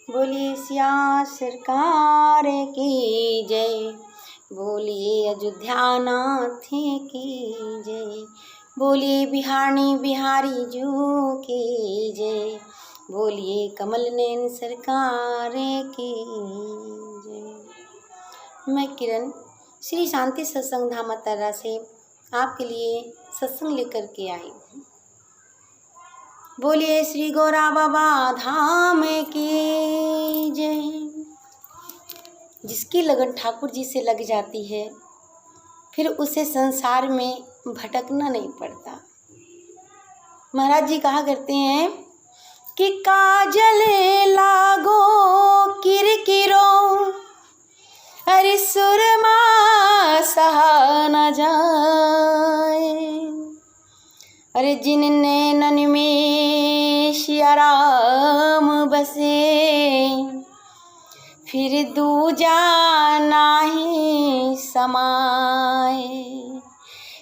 बोलिए सिया सरकार की जय, बोलिए अयोध्या नाथ की जय, बोलिए बिहारी बिहारी जू की जय, बोलिए कमल नैन सरकार की जय। मैं किरण श्री शांति सत्संग धाम मतारा से आपके लिए सत्संग लेकर के आई हूँ। बोलिए श्री गौरा बाबा धाम की जय। जिसकी लगन ठाकुर जी से लग जाती है फिर उसे संसार में भटकना नहीं पड़ता। महाराज जी कहा करते हैं कि काजल लागो किरकिरो, अरे सुरमा सहा न जाए, अरे जिन नैनन में सिया राम बसे, फिर दूजा नाही समाए।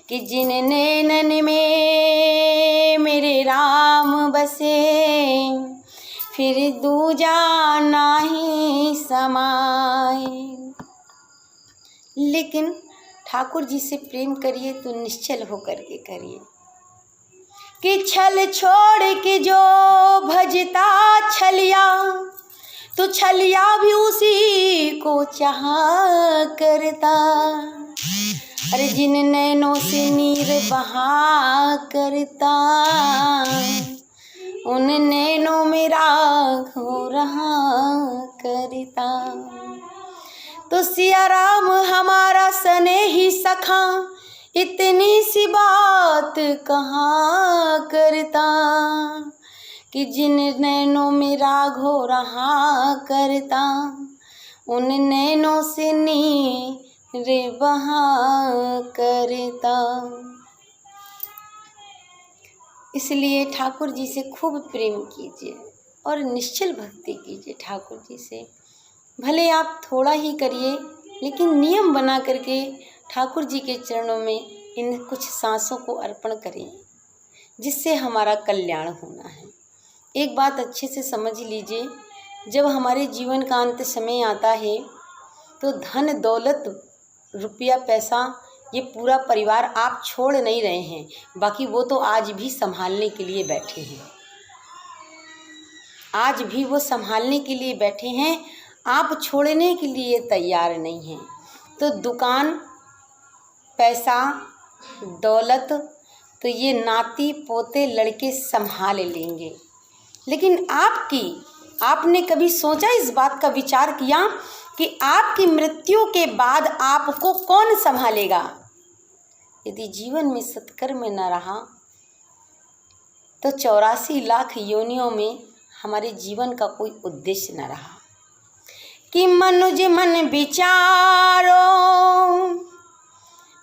कि जिन नैनन में मेरे राम बसे, फिर दूजा नाही समाए। लेकिन ठाकुर जी से प्रेम करिए तो निश्चल होकर के करिए कि छल छोड़ के जो भजता छलिया, तो छलिया भी उसी को चाह करता। अरे जिन नैनों से नीर बहा करता, उन नैनों में राग हो रहा करता। तो सिया राम हमारा स्नेही सखा, इतनी सी बात कहाँ करता। कि जिन नैनों में राग हो रहा करता, उन नैनों से नीर बहा करता। इसलिए ठाकुर जी से खूब प्रेम कीजिए और निश्चल भक्ति कीजिए ठाकुर जी से। भले आप थोड़ा ही करिए, लेकिन नियम बना करके ठाकुर जी के चरणों में इन कुछ सांसों को अर्पण करें, जिससे हमारा कल्याण होना है। एक बात अच्छे से समझ लीजिए, जब हमारे जीवन का अंत समय आता है तो धन दौलत रुपया पैसा ये पूरा परिवार आप छोड़ नहीं रहे हैं, बाकी वो तो आज भी संभालने के लिए बैठे हैं। आज भी वो संभालने के लिए बैठे हैं, आप छोड़ने के लिए तैयार नहीं हैं। तो दुकान पैसा दौलत तो ये नाती पोते लड़के संभाल लेंगे, लेकिन आपने कभी सोचा, इस बात का विचार किया कि आपकी मृत्यु के बाद आपको कौन संभालेगा? यदि जीवन में सत्कर्म न रहा तो 84 लाख योनियों में हमारे जीवन का कोई उद्देश्य न रहा। कि मनुज मन विचारो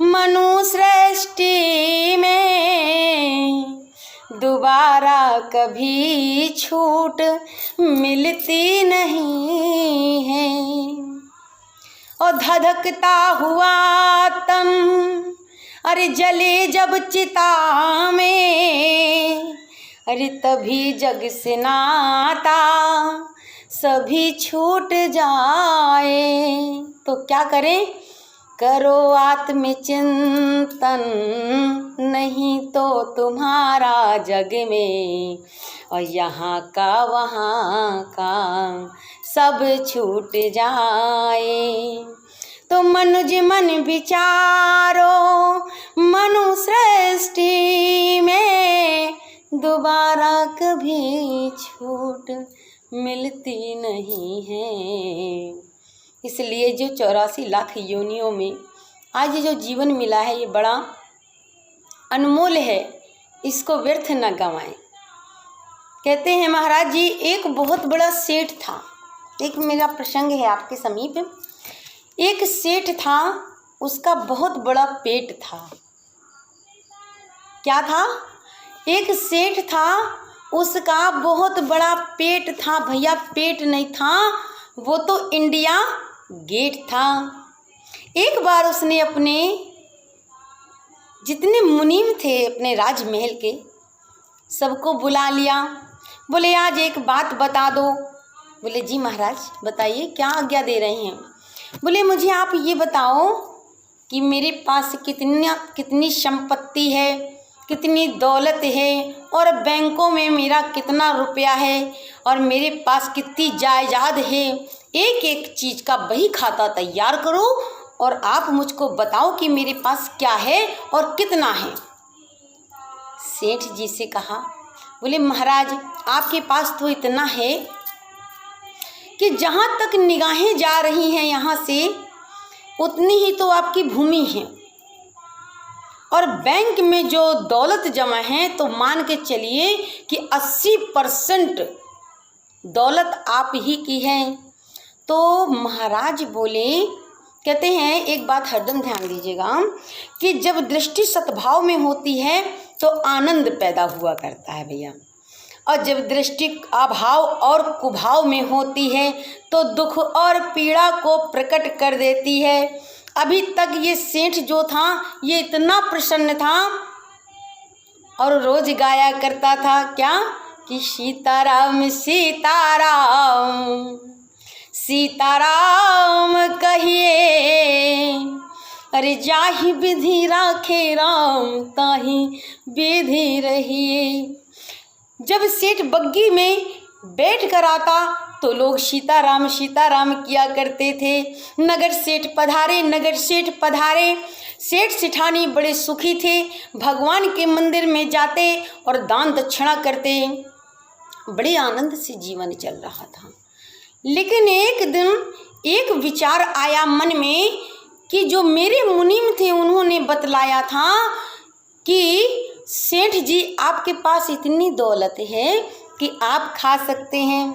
मनु सृष्टि में, दोबारा कभी छूट मिलती नहीं है। और धधकता हुआ तम, अरे जले जब चिता में, अरे तभी जग से नाता सभी छूट जाए। तो क्या करें? करो आत्मचिंतन, नहीं तो तुम्हारा जग में और यहाँ का वहाँ का सब छूट जाए। तो मनुज मन विचारो मनु सृष्टि में, दोबारा कभी छूट मिलती नहीं है। इसलिए जो 84 लाख योनियों में आज जो जीवन मिला है, ये बड़ा अनमोल है, इसको व्यर्थ न गंवाएं। कहते हैं महाराज जी, एक बहुत बड़ा सेठ था। एक मेरा प्रसंग है आपके समीप। एक सेठ था, उसका बहुत बड़ा पेट था। क्या था? एक सेठ था, उसका बहुत बड़ा पेट था। भैया पेट नहीं था, वो तो इंडिया गेट था। एक बार उसने अपने जितने मुनीम थे अपने राजमहल के, सबको बुला लिया। बोले आज एक बात बता दो बोले जी महाराज बताइए क्या आज्ञा दे रहे हैं। बोले मुझे आप ये बताओ कि मेरे पास कितनी संपत्ति है, कितनी दौलत है, और बैंकों में मेरा कितना रुपया है, और मेरे पास कितनी जायदाद है। एक एक चीज़ का बही खाता तैयार करो और आप मुझको बताओ कि मेरे पास क्या है और कितना है। सेठ जी से कहा, बोले महाराज आपके पास तो इतना है कि जहाँ तक निगाहें जा रही हैं यहाँ से उतनी ही तो आपकी भूमि है, और बैंक में जो दौलत जमा है तो मान के चलिए कि 80% दौलत आप ही की है। तो महाराज बोले, कहते हैं एक बात हरदम ध्यान दीजिएगा कि जब दृष्टि सद्भाव में होती है तो आनंद पैदा हुआ करता है भैया, और जब दृष्टि अभाव और कुभाव में होती है तो दुख और पीड़ा को प्रकट कर देती है। अभी तक ये सेठ जो था ये इतना प्रसन्न था और रोज गाया करता था क्या कि सीताराम सीताराम सीताराम कहिए, अरे जाहि विधि राखे राम ताहि विधि रहिए। जब सेठ बग्गी में बैठ कर आता तो लोग सीताराम सीताराम किया करते थे। नगर सेठ पधारे, नगर सेठ पधारे। सेठ सेठानी बड़े सुखी थे, भगवान के मंदिर में जाते और दान दक्षिणा करते, बड़े आनंद से जीवन चल रहा था। लेकिन एक दिन एक विचार आया मन में कि जो मेरे मुनीम थे उन्होंने बतलाया था कि सेठ जी आपके पास इतनी दौलत है कि आप खा सकते हैं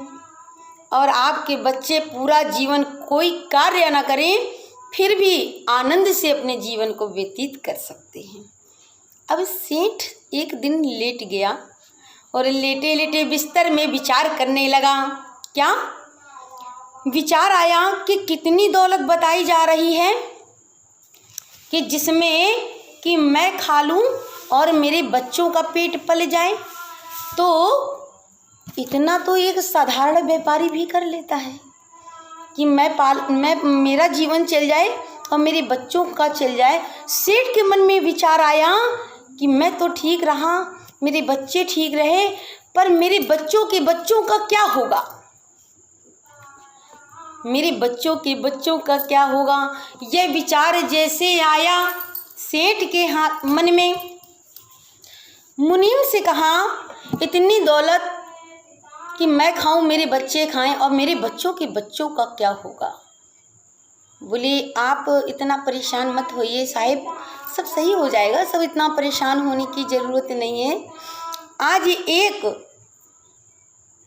और आपके बच्चे पूरा जीवन कोई कार्य न करें फिर भी आनंद से अपने जीवन को व्यतीत कर सकते हैं। अब सेठ एक दिन लेट गया और लेटे लेटे बिस्तर में विचार करने लगा। क्या विचार आया कि कितनी दौलत बताई जा रही है कि जिसमें कि मैं खा लूं और मेरे बच्चों का पेट पल जाए, तो इतना तो एक साधारण व्यापारी भी कर लेता है कि मेरा जीवन चल जाए और मेरे बच्चों का चल जाए। सेठ के मन में विचार आया कि मैं तो ठीक रहा, मेरे बच्चे ठीक रहे, पर मेरे बच्चों के बच्चों का क्या होगा, मेरे बच्चों के बच्चों का क्या होगा। यह विचार जैसे आया सेठ के मन में, मुनीम से कहा इतनी दौलत कि मैं खाऊं मेरे बच्चे खाएं और मेरे बच्चों के बच्चों का क्या होगा। बोले आप इतना परेशान मत होइए साहिब, सब सही हो जाएगा, सब इतना परेशान होने की ज़रूरत नहीं है। आज एक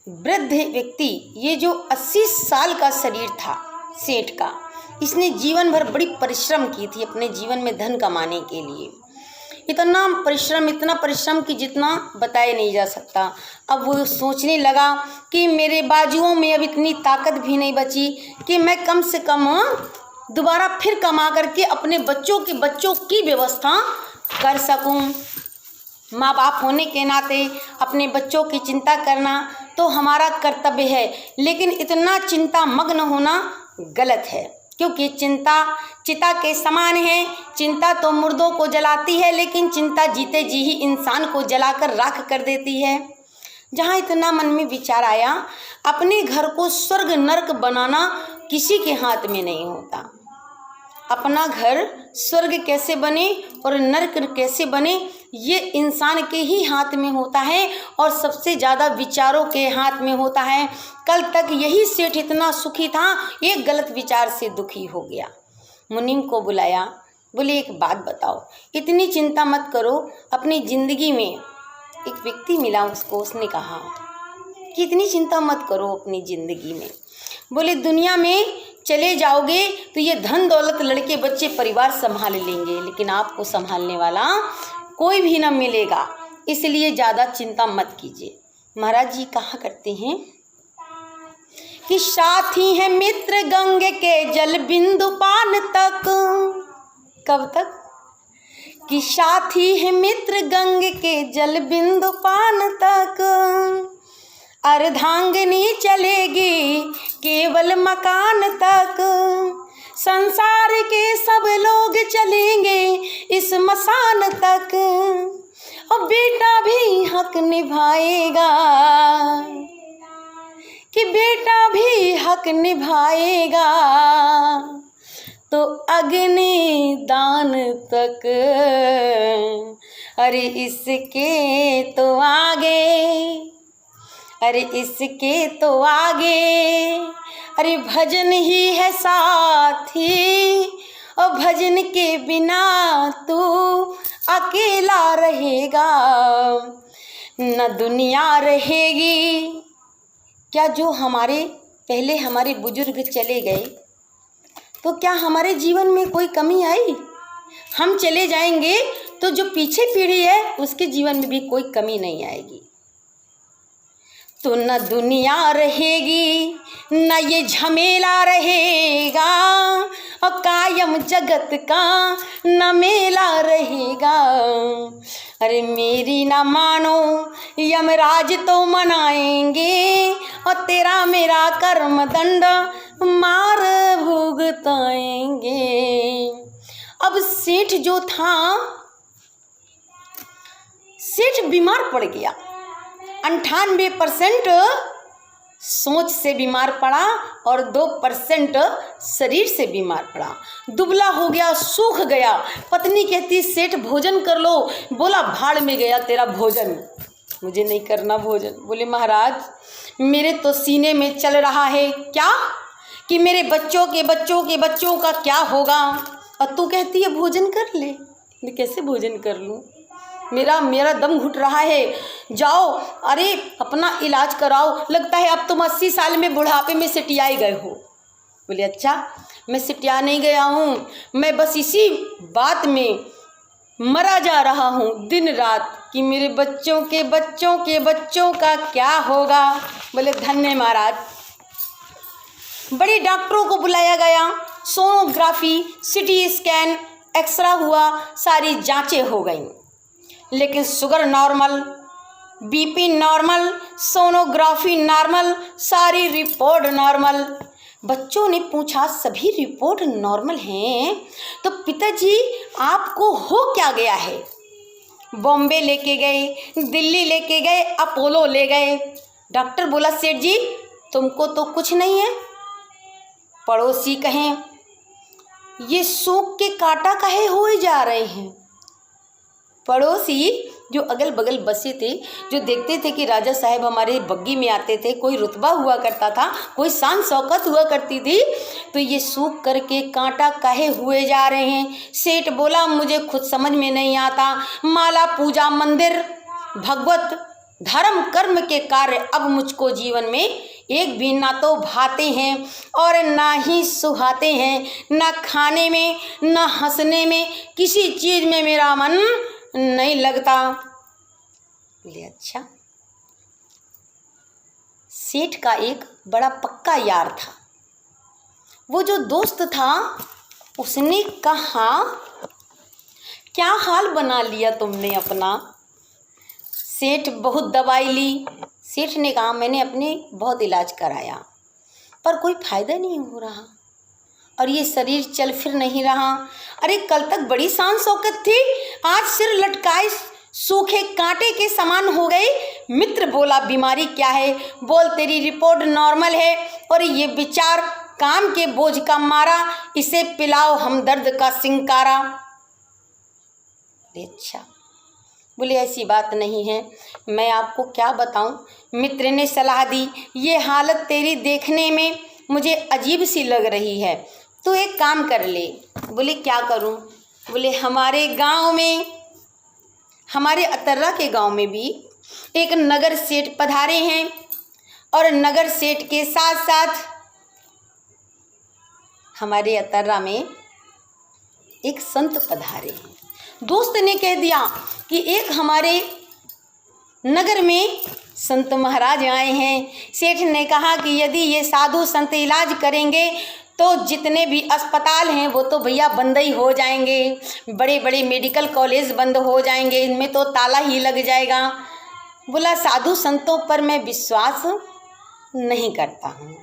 वृद्ध व्यक्ति, ये जो 80 साल का शरीर था सेठ का, इसने जीवन भर बड़ी परिश्रम की थी अपने जीवन में धन कमाने के लिए। इतना परिश्रम कि जितना बताया नहीं जा सकता। अब वो सोचने लगा कि मेरे बाजुओं में अब इतनी ताकत भी नहीं बची कि मैं कम से कम दोबारा फिर कमा करके अपने बच्चों के बच्चों की व्यवस्था कर सकूं। माँ बाप होने के नाते अपने बच्चों की चिंता करना तो हमारा कर्तव्य है, लेकिन इतना चिंता मग्न होना गलत है, क्योंकि चिंता चिता के समान है। चिंता तो मुर्दों को जलाती है, लेकिन चिंता जीते जी ही इंसान को जलाकर राख कर देती है। जहाँ इतना मन में विचार आया, अपने घर को स्वर्ग नरक बनाना किसी के हाथ में नहीं होता। अपना घर स्वर्ग कैसे बने और नरक कैसे बने ये इंसान के ही हाथ में होता है, और सबसे ज़्यादा विचारों के हाथ में होता है। कल तक यही सेठ इतना सुखी था, एक गलत विचार से दुखी हो गया। मुनीम को बुलाया, बोले एक बात बताओ, इतनी चिंता मत करो। अपनी ज़िंदगी में एक व्यक्ति मिला उसको, उसने कहा कि इतनी चिंता मत करो अपनी ज़िंदगी में। बोले दुनिया में चले जाओगे तो ये धन दौलत लड़के बच्चे परिवार संभाल लेंगे, लेकिन आपको संभालने वाला कोई भी न मिलेगा, इसलिए ज़्यादा चिंता मत कीजिए। महाराज जी कहा करते हैं कि साथी है मित्र गंगे के जल बिंदु पान तक। कब तक? कि साथी है मित्र गंगे के जल बिंदु पान तक, अर्धांगिनी चलेगी केवल मकान तक, संसार के सब लोग चलेंगे इस मसान तक, और बेटा भी हक निभाएगा, कि बेटा भी हक निभाएगा, तो अग्नि दान तक, अरे इसके तो आगे, अरे इसके तो आगे, अरे भजन ही है साथी, और भजन के बिना तू अकेला रहेगा, न दुनिया रहेगी। क्या जो हमारे पहले हमारे बुजुर्ग चले गए तो क्या हमारे जीवन में कोई कमी आई? हम चले जाएंगे तो जो पीछे पीढ़ी है उसके जीवन में भी कोई कमी नहीं आएगी। तो न दुनिया रहेगी, न ये झमेला रहेगा, और कायम जगत का न मेला रहेगा। अरे मेरी ना मानो यमराज तो मनाएंगे, और तेरा मेरा कर्म दंड मार भुगताएंगे। अब सेठ जो था, सेठ बीमार पड़ गया, 98% सोच से बीमार पड़ा और 2% शरीर से बीमार पड़ा। दुबला हो गया, सूख गया। पत्नी कहती सेठ भोजन कर लो। बोला भाड़ में गया तेरा भोजन, मुझे नहीं करना भोजन। बोले महाराज मेरे तो सीने में चल रहा है क्या कि मेरे बच्चों के बच्चों के बच्चों का क्या होगा, और तू कहती है भोजन कर ले। मैं कैसे भोजन कर लूँ, मेरा दम घुट रहा है। जाओ अरे अपना इलाज कराओ, लगता है अब तुम 80 साल में बुढ़ापे में सिटियाए गए हो। बोले अच्छा मैं सिटिया नहीं गया हूँ, मैं बस इसी बात में मरा जा रहा हूँ दिन रात कि मेरे बच्चों के बच्चों के बच्चों का क्या होगा। बोले धन्य महाराज। बड़े डॉक्टरों को बुलाया गया, सोनोग्राफी, सिटी स्कैन, एक्सरा हुआ, सारी जांचें हो गईं, लेकिन sugar normal, BP normal, sonography normal, सारी रिपोर्ट नॉर्मल। बच्चों ने पूछा सभी रिपोर्ट नॉर्मल हैं तो पिताजी आपको हो क्या गया है? बॉम्बे लेके गए, दिल्ली लेके गए, अपोलो ले गए। डॉक्टर बोला सेठ जी तुमको तो कुछ नहीं है। पड़ोसी कहें ये सूख के कांटा काहे हुए जा रहे हैं। पड़ोसी जो अगल बगल बसे थे, जो देखते थे कि राजा साहब हमारे बग्गी में आते थे, कोई रुतबा हुआ करता था, कोई शान शौकत हुआ करती थी, तो ये सूख करके कांटा काहे हुए जा रहे हैं। सेठ बोला मुझे खुद समझ में नहीं आता। माला पूजा मंदिर भगवत धर्म कर्म के कार्य अब मुझको जीवन में एक भी ना तो भाते हैं और ना ही सुहाते हैं, ना खाने में ना हंसने में, किसी चीज़ में मेरा मन नहीं लगता। बोले अच्छा। सेठ का एक बड़ा पक्का यार था, वो जो दोस्त था उसने कहा क्या हाल बना लिया तुमने अपना। सेठ बहुत दवाई ली। सेठ ने कहा मैंने अपने बहुत इलाज कराया पर कोई फायदा नहीं हो रहा और ये शरीर चल फिर नहीं रहा। अरे कल तक बड़ी शान शौकत थी, आज सिर लटकाए सूखे कांटे के समान हो गई। मित्र बोला बीमारी क्या है? बोल तेरी रिपोर्ट नॉर्मल है और ये विचार काम के बोझ का मारा, इसे पिलाओ हमदर्द का सिंकारा। अच्छा बोले ऐसी बात नहीं है, मैं आपको क्या बताऊं। मित्र ने सलाह दी ये हालत तेरी देखने में मुझे अजीब सी लग रही है, तो एक काम कर ले। बोले क्या करूं? बोले हमारे गांव में, हमारे अतर्रा के गांव में भी एक नगर सेठ पधारे हैं और नगर सेठ के साथ साथ हमारे अतर्रा में एक संत पधारे हैं। दोस्त ने कह दिया कि एक हमारे नगर में संत महाराज आए हैं। सेठ ने कहा कि यदि ये साधु संत इलाज करेंगे तो जितने भी अस्पताल हैं वो तो भैया बंद ही हो जाएंगे, बड़े बड़े मेडिकल कॉलेज बंद हो जाएंगे, इनमें तो ताला ही लग जाएगा। बोला साधु संतों पर मैं विश्वास नहीं करता हूँ।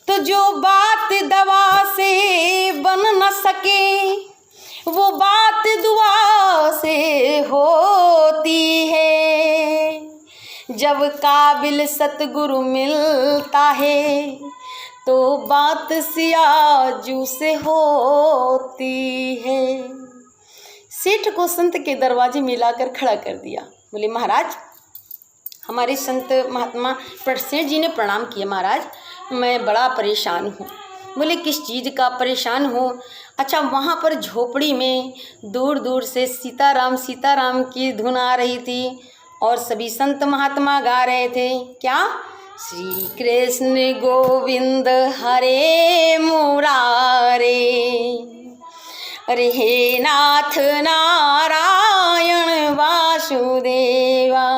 तो जो बात दवा से बन न सके वो बात दुआ से होती है। जब काबिल सतगुरु मिलता है तो बात सियाजू से होती है। सेठ को संत के दरवाजे में लाकर खड़ा कर दिया। बोले महाराज, हमारे संत महात्मा सेठ जी ने प्रणाम किया। महाराज, मैं बड़ा परेशान हूँ। बोले किस चीज़ का परेशान हो? अच्छा, वहाँ पर झोपड़ी में दूर दूर से सीताराम सीताराम की धुन आ रही थी और सभी संत महात्मा गा रहे थे। क्या? श्री कृष्ण गोविंद हरे मुरारे, अरे हे नाथ नारायण वासुदेवा,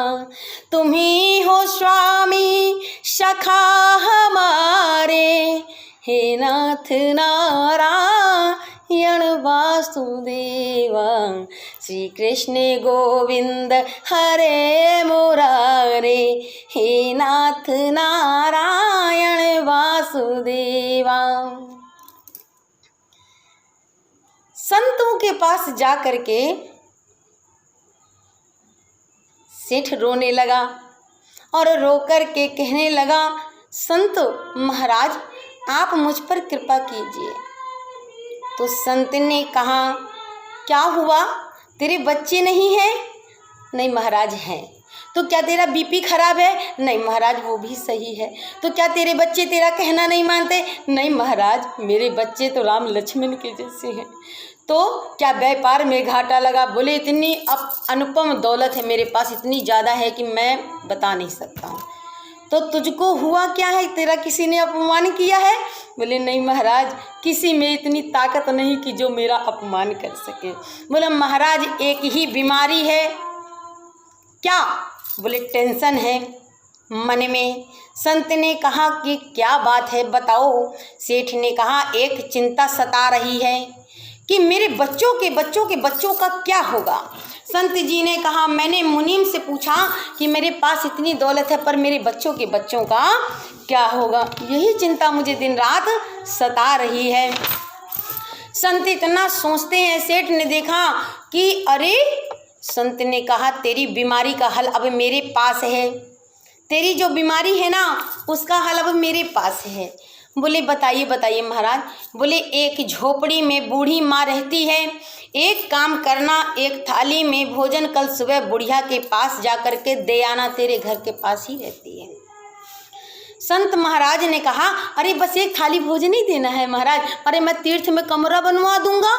तुम्ही हो स्वामी सखा हमारे, हे नाथ नारायण वासुदेवा, श्री कृष्ण गोविंद हरे मुरारे, हे नाथ नारायण वासुदेवा। संतों के पास जा कर के सेठ रोने लगा और रो कर के कहने लगा, संत महाराज आप मुझ पर कृपा कीजिए। तो संत ने कहा, क्या हुआ, तेरे बच्चे नहीं हैं? नहीं महाराज हैं। तो क्या तेरा बीपी खराब है? नहीं महाराज वो भी सही है। तो क्या तेरे बच्चे तेरा कहना नहीं मानते? नहीं महाराज, मेरे बच्चे तो राम लक्ष्मण के जैसे हैं। तो क्या व्यापार में घाटा लगा? बोले इतनी अनुपम दौलत है मेरे पास, इतनी ज़्यादा है कि मैं बता नहीं सकता हूँ। तो तुझको हुआ क्या है? तेरा किसी ने अपमान किया है? बोले नहीं महाराज, किसी में इतनी ताकत नहीं कि जो मेरा अपमान कर सके। बोले महाराज एक ही बीमारी है। क्या? बोले टेंशन है मन में। संत ने कहा कि क्या बात है बताओ। सेठ ने कहा एक चिंता सता रही है कि मेरे बच्चों का क्या होगा। संत जी ने कहा मैंने मुनीम से पूछा कि मेरे पास इतनी दौलत है पर मेरे बच्चों का क्या होगा, यही चिंता मुझे दिन रात सता रही है। संत इतना सोचते हैं, सेठ ने देखा कि अरे, संत ने कहा तेरी बीमारी का हल अब मेरे पास है, तेरी जो बीमारी है ना उसका हल अब मेरे पास है। बोले बताइए महाराज। बोले एक झोपड़ी में बूढ़ी माँ रहती है, एक काम करना, एक थाली में भोजन कल सुबह बुढ़िया के पास जा कर के दे आना, तेरे घर के पास ही रहती है। संत महाराज ने कहा अरे बस एक थाली भोजन ही देना है महाराज, अरे मैं तीर्थ में कमरा बनवा दूंगा,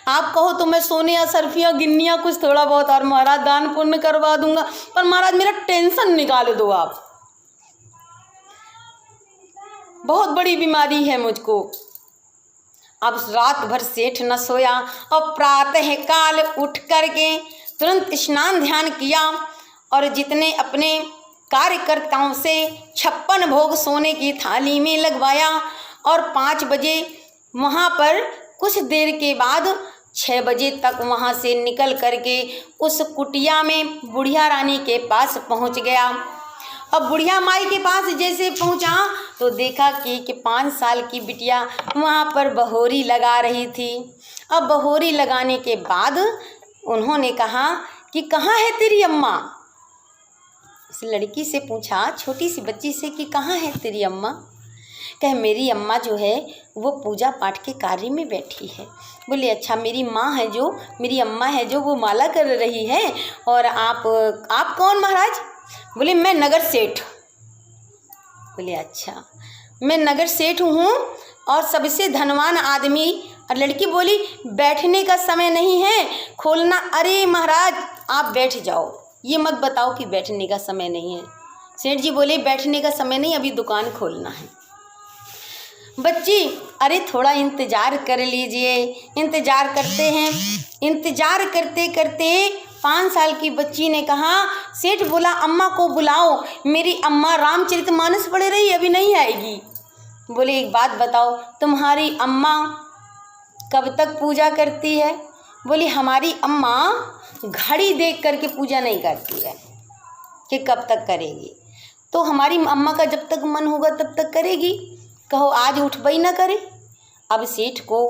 आप कहो तो मैं सोने या सरफियाँ गिन्नियाँ कुछ थोड़ा बहुत और महाराज दान पुण्य करवा दूंगा, पर महाराज मेरा टेंशन निकाल दो आप, बहुत बड़ी बीमारी है मुझको। अब रात भर सेठ न सोया और प्रातः काल उठ करके तुरंत स्नान ध्यान किया और जितने अपने कार्यकर्ताओं से 56 भोग सोने की थाली में लगवाया और 5 बजे वहाँ पर कुछ देर के बाद 6 बजे तक वहाँ से निकल करके उस कुटिया में बुढ़िया रानी के पास पहुँच गया। अब बुढ़िया माई के पास जैसे पहुँचा तो देखा कि 5 साल की बिटिया वहाँ पर बहोरी लगा रही थी। अब बहोरी लगाने के बाद उन्होंने कहा कि कहाँ है तेरी अम्मा। उस लड़की से पूछा, छोटी सी बच्ची से, कि कहाँ है तेरी अम्मा। कहे मेरी अम्मा जो है वो पूजा पाठ के कार्य में बैठी है। बोले अच्छा, मेरी माँ है जो, मेरी अम्मा है जो, वो माला कर रही है। और आप कौन महाराज। बोले मैं नगर सेठ। बोले अच्छा, मैं नगर सेठ हूँ और सबसे धनवान आदमी। और लड़की बोली बैठने का समय नहीं है, खोलना। अरे महाराज आप बैठ जाओ, ये मत बताओ कि बैठने का समय नहीं है। सेठ जी बोले बैठने का समय नहीं, अभी दुकान खोलना है। बच्ची अरे थोड़ा इंतज़ार कर लीजिए। इंतज़ार करते हैं, इंतज़ार करते करते 5 साल की बच्ची ने कहा, सेठ बोला अम्मा को बुलाओ, मेरी अम्मा रामचरितमानस पढ़ रही अभी नहीं आएगी। बोले एक बात बताओ, तुम्हारी अम्मा कब तक पूजा करती है। बोली हमारी अम्मा घड़ी देख करके पूजा नहीं करती है कि कब तक करेगी, तो हमारी अम्मा का जब तक मन होगा तब तक करेगी। कहो आज उठबई न करे। अब सेठ को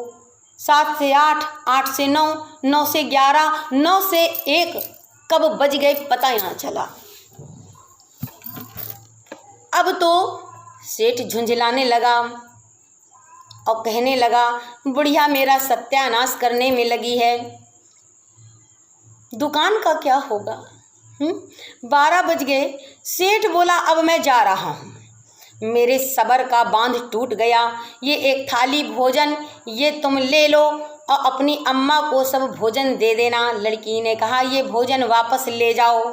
7 से 8, 8 से 9, 9 से 11, 9 से 1 कब बज गए पता ही ना चला। अब तो सेठ झुंझलाने लगा और कहने लगा, बुढ़िया मेरा सत्यानाश करने में लगी है, दुकान का क्या होगा। 12 बज गए। सेठ बोला अब मैं जा रहा हूँ, मेरे सबर का बांध टूट गया। ये एक थाली भोजन ये तुम ले लो और अपनी अम्मा को सब भोजन दे देना। लड़की ने कहा ये भोजन वापस ले जाओ।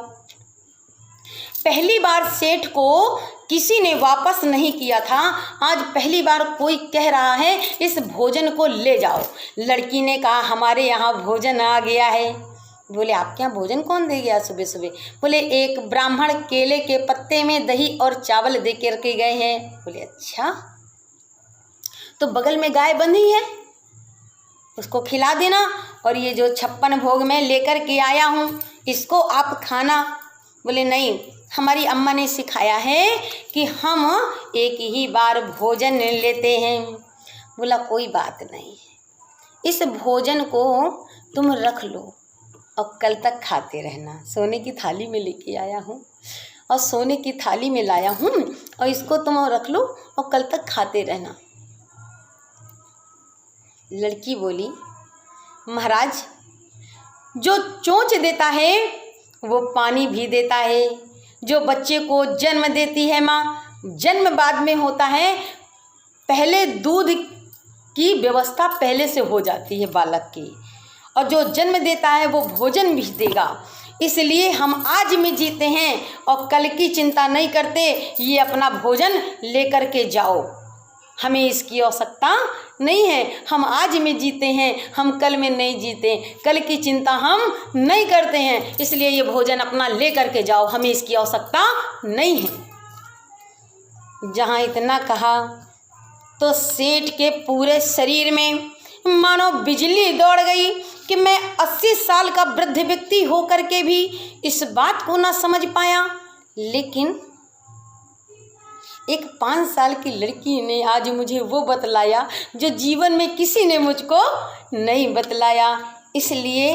पहली बार सेठ को किसी ने वापस नहीं किया था, आज पहली बार कोई कह रहा है इस भोजन को ले जाओ। लड़की ने कहा हमारे यहाँ भोजन आ गया है। बोले आपके यहाँ भोजन कौन दे गया सुबह सुबह। बोले एक ब्राह्मण केले के पत्ते में दही और चावल दे के रखे गए हैं। बोले अच्छा, तो बगल में गाय बंधी है उसको खिला देना, और ये जो 56 भोग मैं लेकर के आया हूँ इसको आप खाना। बोले नहीं, हमारी अम्मा ने सिखाया है कि हम एक ही बार भोजन लेते हैं। बोला कोई बात नहीं, इस भोजन को तुम रख लो और कल तक खाते रहना। सोने की थाली में लेके आया हूँ और सोने की थाली में लाया हूँ और इसको तुम रख लो और कल तक खाते रहना। लड़की बोली महाराज जो चोंच देता है वो पानी भी देता है, जो बच्चे को जन्म देती है माँ, जन्म बाद में होता है, पहले दूध की व्यवस्था पहले से हो जाती है बालक की, और जो जन्म देता है वो भोजन भी देगा। इसलिए हम आज में जीते हैं और कल की चिंता नहीं करते। ये अपना भोजन लेकर के जाओ, हमें इसकी आवश्यकता नहीं है। हम आज में जीते हैं, हम कल में नहीं जीते, कल की चिंता हम नहीं करते हैं। इसलिए ये भोजन अपना लेकर के जाओ, हमें इसकी आवश्यकता नहीं है। जहाँ इतना कहा तो सेठ के पूरे शरीर में मानो बिजली दौड़ गई कि मैं 80 साल का वृद्ध व्यक्ति होकर के भी इस बात को ना समझ पाया। लेकिन एक 5 साल की लड़की ने आज मुझे वो बतलाया जो जीवन में किसी ने मुझको नहीं बतलाया। इसलिए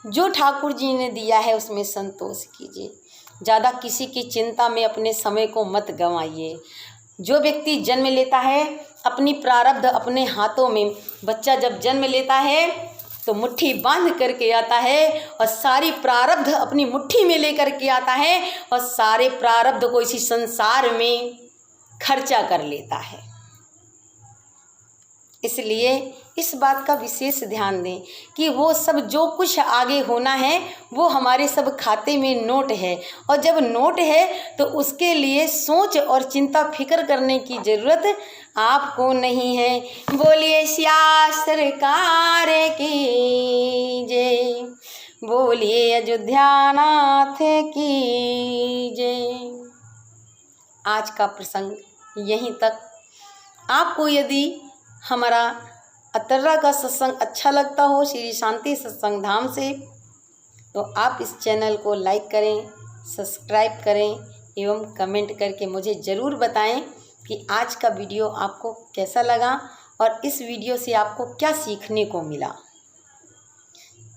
जो ठाकुर जी ने दिया है उसमें संतोष कीजिए, ज़्यादा किसी की चिंता में अपने समय को मत गंवाइए। जो व्यक्ति जन्म लेता है अपनी प्रारब्ध अपने हाथों में, बच्चा जब जन्म लेता है तो मुट्ठी बांध करके आता है और सारी प्रारब्ध अपनी मुट्ठी में लेकर के आता है और सारे प्रारब्ध को इसी संसार में खर्चा कर लेता है। इसलिए इस बात का विशेष ध्यान दें कि वो सब जो कुछ आगे होना है वो हमारे सब खाते में नोट है, और जब नोट है तो उसके लिए सोच और चिंता फिक्र करने की ज़रूरत आपको नहीं है। बोलिए सिया सरकार की जय, बोलिए अयोध्या नाथ की जय। आज का प्रसंग यहीं तक। आपको यदि हमारा अतर्रा का सत्संग अच्छा लगता हो श्री शांति सत्संग धाम से, तो आप इस चैनल को लाइक करें, सब्सक्राइब करें एवं कमेंट करके मुझे ज़रूर बताएं कि आज का वीडियो आपको कैसा लगा और इस वीडियो से आपको क्या सीखने को मिला।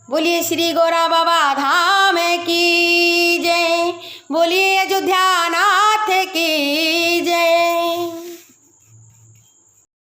बोलिए श्री गौरा बाबा धाम की जय, बोलिए अयोध्या नाथ की